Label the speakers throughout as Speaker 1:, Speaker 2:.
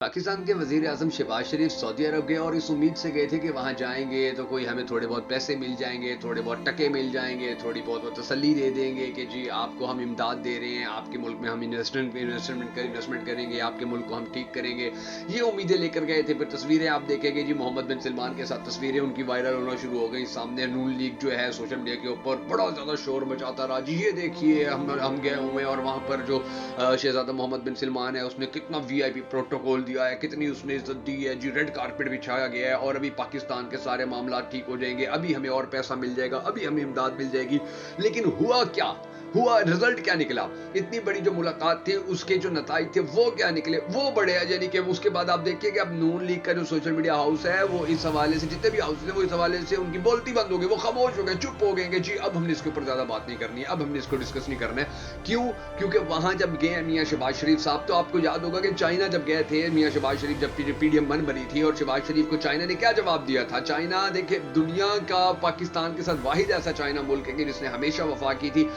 Speaker 1: पाकिस्तान के वजीर आजम शहबाज शरीफ सऊदी अरब गए और इस उम्मीद से गए थे कि वहाँ जाएंगे तो कोई हमें थोड़े बहुत पैसे मिल जाएंगे, थोड़े बहुत टके मिल जाएंगे, थोड़ी बहुत वो तसल्ली दे देंगे कि जी आपको हम इमदाद दे रहे हैं, आपके मुल्क में हम इन्वेस्टमेंट करेंगे, आपके मुल्क को हम ठीक करेंगे। ये उम्मीदें लेकर गए थे। फिर तस्वीरें आप देखेंगे जी, मोहम्मद बिन सलमान के साथ तस्वीरें उनकी वायरल होना शुरू हो गई। सामने नून लीग जो है सोशल मीडिया के ऊपर बड़ा ज़्यादा शोर मचाता रहा, जी ये देखिए हम गए हुए हैं और वहाँ पर जो शहजादा मोहम्मद बिन सलमान है उसने कितना VIP प्रोटोकॉल दिया है, कितनी उसने इज्जत दी है जी, रेड कारपेट बिछाया गया है और अभी पाकिस्तान के सारे मामला ठीक हो जाएंगे, अभी हमें और पैसा मिल जाएगा, अभी हमें इमदाद मिल जाएगी। लेकिन हुआ क्या? हुआ रिजल्ट क्या निकला? इतनी बड़ी जो मुलाकात थी उसके जो नताइज थे वो क्या निकले? वो बड़े हैं। यानी कि उसके बाद आप देखिए कि अब नून लीग का जो सोशल मीडिया हाउस है वो इस हवाले से, जितने भी हाउस थे वो इस हवाले से उनकी बोलती बंद हो गई, वो खामोश हो गए, चुप हो गए कि जी अब हमने इसके ऊपर ज्यादा बात नहीं करनी है, अब हमने इसको डिस्कस नहीं करना है। क्यों? क्योंकि वहां जब गए मियां शहबाज शरीफ साहब, तो आपको याद होगा कि चाइना जब गए थे मियां शहबाज शरीफ, जब PDM-1 बनी थी और शहबाज शरीफ को चाइना ने क्या जवाब दिया था? चाइना देखिए दुनिया का पाकिस्तान के साथ वाहिद ऐसा चाइना मुल्क है कि जिसने हमेशा वफा की थी।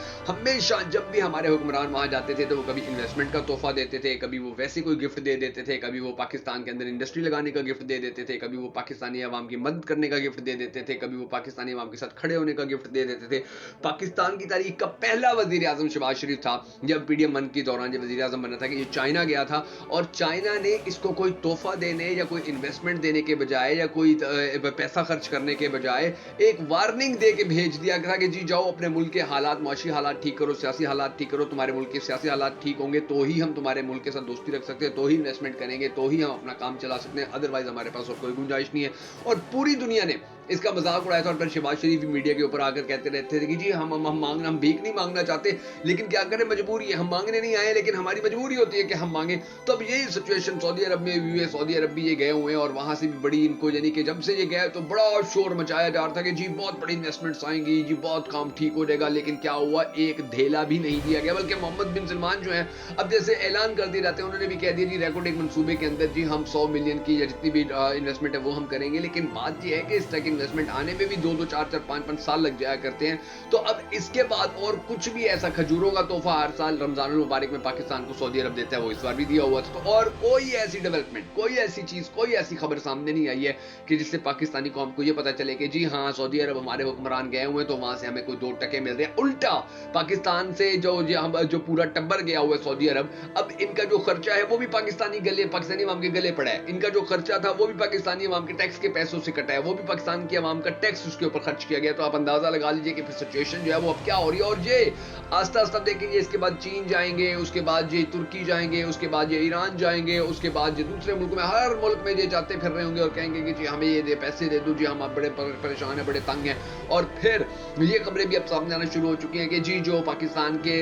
Speaker 1: हमेशा जब भी हमारे हुक्मरान वहां जाते थे तो वो कभी इन्वेस्टमेंट का तोहफा देते थे, कभी वो वैसे कोई गिफ्ट दे देते थे, कभी वो पाकिस्तान के अंदर इंडस्ट्री लगाने का गिफ्ट दे देते थे, कभी वो पाकिस्तानी अवाम की मदद करने का गिफ्ट दे देते थे, कभी वो पाकिस्तानी अवाम के साथ खड़े होने का गिफ्ट दे देते थे। पाकिस्तान की तारीख का पहला वजीर आजम शहबाज शरीफ था जब PDM-1 के दौरान जब वजीर आजम बना था कि ये चाइना गया था और चाइना ने इसको कोई तोहफा देने या कोई इन्वेस्टमेंट देने के बजाय या कोई पैसा खर्च करने के बजाय एक वार्निंग दे के भेज दिया था कि जी जाओ अपने मुल्क के हालात, माशी हालात ठीक करो, सियासी हालात ठीक करो, तुम्हारे मुल्क के सियासी हालात ठीक होंगे तो ही हम तुम्हारे मुल्क के साथ दोस्ती रख सकते हैं, तो ही इन्वेस्टमेंट करेंगे, तो ही हम अपना काम चला सकते हैं, अदरवाइज हमारे पास और कोई गुंजाइश नहीं है। और पूरी दुनिया ने इसका मजाक उड़ाया था और फिर शहबाज शरीफ भी मीडिया के ऊपर आकर कहते रहते थे कि जी हम भीख नहीं मांगना चाहते, लेकिन क्या करें, मजबूरी है, हम मांगने नहीं आए लेकिन हमारी मजबूरी होती है कि हम मांगे। तो अब यही सिचुएशन सऊदी अरब में भी है। सऊदी अरब भी ये गए हुए हैं और वहां से भी बड़ी इनको, यानी कि जब से ये गए तो बड़ा शोर मचाया जा रहा था कि जी बहुत बड़ी इन्वेस्टमेंट्स आएंगी, जी बहुत काम ठीक हो जाएगा। लेकिन क्या हुआ? एक धेला भी नहीं दिया गया। बल्कि मोहम्मद बिन सलमान जो है अब जैसे ऐलान कर दिए जाते हैं, उन्होंने भी कह दिया जी रेकॉर्ड एक मंसूबे के अंदर जी हम 100 मिलियन की या जितनी भी इन्वेस्टमेंट है वो हम करेंगे। लेकिन बात यह है कि इस तरह की इन्वेस्टमेंट आने में भी 2-2 4-4 5-5 साल लग जाया करते हैं। तो अब इसके बाद और कुछ भी ऐसा खजूरों का तोहफा हर साल रमजानुल मुबारक में पाकिस्तान को सऊदी अरब देता है, वो इस बार भी दिया हुआ था। और कोई ऐसी डेवलपमेंट, कोई ऐसी चीज, कोई ऐसी खबर सामने नहीं आई है कि जिससे पाकिस्तानी कौम को यह पता चले कि जी हाँ सऊदी अरब हमारे हुक्मरान गए हुए तो वहां से हमें कोई 2 टके मिल रहे हैं। उल्टा पाकिस्तान से जो पूरा टब्बर गया हुआ है सऊदी अरब, अब इनका जो खर्चा है वो भी पाकिस्तानी अवाम के गले पड़ा है। इनका जो खर्चा था वो भी पाकिस्तानी अवाम के टैक्स के पैसों से कटा है, वो भी पाकिस्तान की अवाम का टैक्स उसके ऊपर खर्च किया गया। तो आप अंदाजा लगा लीजिए कि फिर सिचुएशन जो है वो अब क्या हो रही है। और ये आस्ता आस्ता देखेंगे, इसके बाद चीन जाएंगे, उसके बाद ये तुर्की जाएंगे, उसके बाद ये ईरान जाएंगे, उसके बाद ये दूसरे मुल्क में, हर मुल्क में ये जाते फिर रहे होंगे और कहेंगे कि जी हमें ये दे, पैसे दे दो जी, हम बड़े परेशान हैं, बड़े तंग हैं। और फिर ये खबरें भी अब सामने आना शुरू हो चुकी हैं कि जी जो पाकिस्तान के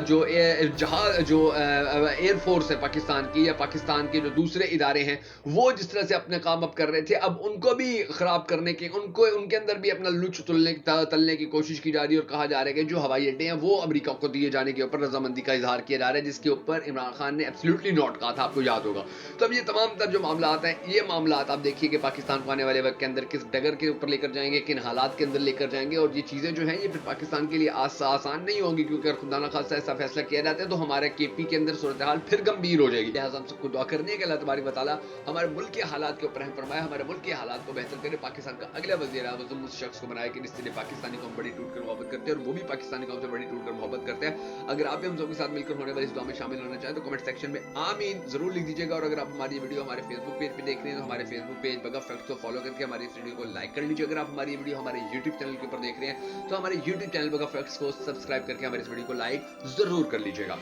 Speaker 1: जो जहाज, जो एयरफोर्स है पाकिस्तान की, या पाकिस्तान के जो दूसरे इदारे हैं, वो जिस तरह से अपने काम अब कर रहे थे, अब उनको भी खराब करने के, उनके अंदर भी अपना लुच तलने की कोशिश की जा रही है। और कहा जा रहा है कि जो हवाई अड्डे हैं वो अमेरिका को दिए जाने के ऊपर रजामंदी का इजहार किया जा रहा है, जिसके ऊपर इमरान खान ने एब्सोल्युटली नॉट कहा था, आपको याद होगा। तो अब ये तमाम तर जो मामला आता है, ये मामला आप देखिए कि पाकिस्तान को आने वाले वक्त के अंदर किस डगर के ऊपर लेकर जाएंगे, किन हालात के अंदर लेकर जाएंगे। और ये चीजें जो हैं ये फिर पाकिस्तान के लिए आसान नहीं होंगी, क्योंकि अगर खुदा ना खास्ता ऐसा फैसला किया जाता है तो हमारे KP के अंदर सूरत हाल फिर गंभीर हो जाएगी। लिहाजा हम सबको दुआ करने के अल्लाह तबारक व तआला हमारे मुल्क के हालात के ऊपर रहम फरमाए, हमारे मुल्क के हालात को बेहतर करे, पाकिस्तान का अगला वज़ीर आज़म उस शख्स को बनाए कि जिससे पाकिस्तानी कौम बड़ी टूट कर मोहब्बत करते हैं और वो भी पाकिस्तानी कौम से बड़ी टूट कर मोहब्बत करते हैं। अगर आप भी हम सब के साथ मिलकर होने वाली इस दुआ में शामिल होना चाहें तो कमेंट सेक्शन में आमीन जरूर लिख दीजिएगा। और अगर आप हमारी वीडियो हमारे फेसबुक पेज पे देख रहे हैं तो हमारे फेसबुक पेज बगा फैक्ट्स को फॉलो करके हमारी इस वीडियो को लाइक कर लीजिए। अगर आप हमारी वीडियो हमारे YouTube चैनल के ऊपर देख रहे हैं तो हमारे YouTube चैनल बगा फैक्ट्स को सब्सक्राइब करके हमारे इस वीडियो को लाइक जरूर कर लीजिएगा।